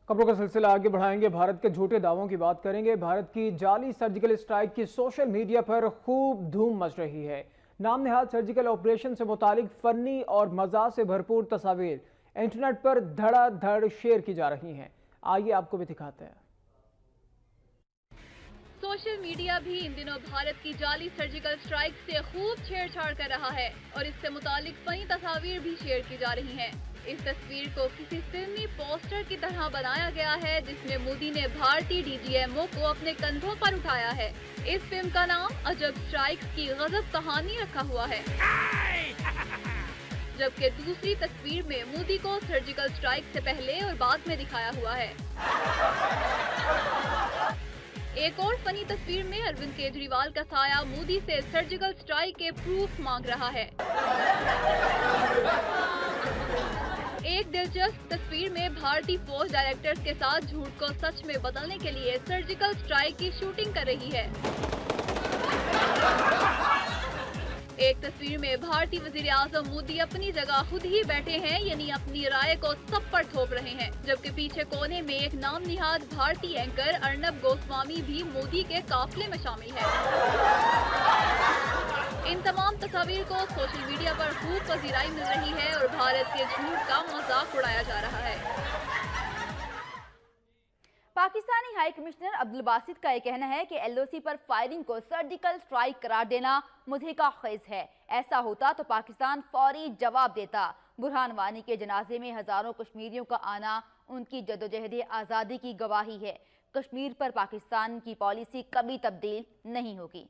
खबरों का सिलसिला आगे बढ़ाएंगे। भारत के झूठे दावों की बात करेंगे। भारत की जाली सर्जिकल स्ट्राइक की सोशल मीडिया पर खूब धूम मच रही है। नाम निहाद सर्जिकल ऑपरेशन से मुतालिक फनी और मजा से भरपूर तस्वीर इंटरनेट पर धड़ाधड़ शेयर की जा रही हैं। आइए आपको भी दिखाते हैं। सोशल मीडिया भी इन दिनों भारत की जाली सर्जिकल स्ट्राइक से खूब छेड़छाड़ कर रहा है और इससे मुतालिक फनी तस्वीर भी शेयर की जा रही हैं। इस तस्वीर को किसी फिल्मी पोस्टर की तरह बनाया गया है, जिसमें मोदी ने भारतीय डीजीएमओ को अपने कंधों पर उठाया है। इस फिल्म का नाम अजब स्ट्राइक्स की गजब कहानी रखा हुआ है, जबकि दूसरी तस्वीर में मोदी को सर्जिकल स्ट्राइक से पहले और बाद में दिखाया हुआ है। एक और फनी तस्वीर में अरविंद केजरीवाल का साया मोदी से सर्जिकल स्ट्राइक के प्रूफ मांग रहा है। एक दिलचस्प तस्वीर में भारतीय फौज डायरेक्टर्स के साथ झूठ को सच में बदलने के लिए सर्जिकल स्ट्राइक की शूटिंग कर रही है। एक तस्वीर में भारतीय वजीर आजम मोदी अपनी जगह खुद ही बैठे हैं, यानी अपनी राय को सब पर थोप रहे हैं, जबकि पीछे कोने में एक नाम निहाद भारतीय एंकर अर्नब गोस्वामी भी मोदी के काफिले में शामिल है। इन तमाम तस्वीर को सोशल मीडिया पर खूब पजीराई मिल रही है और भारत के झूठ का मजाक उड़ाया जा रहा है। पाकिस्तानी हाई कमिश्नर अब्दुल बासित का यह कहना है कि एलओसी पर फायरिंग को सर्जिकल स्ट्राइक करार देना मुज़हिका खेज है। ऐसा होता तो पाकिस्तान फौरी जवाब देता। बुरहान वानी के जनाजे में हजारों कश्मीरियों का आना उनकी जदोजहद आज़ादी की गवाही है। कश्मीर पर पाकिस्तान की पॉलिसी कभी तब्दील नहीं होगी।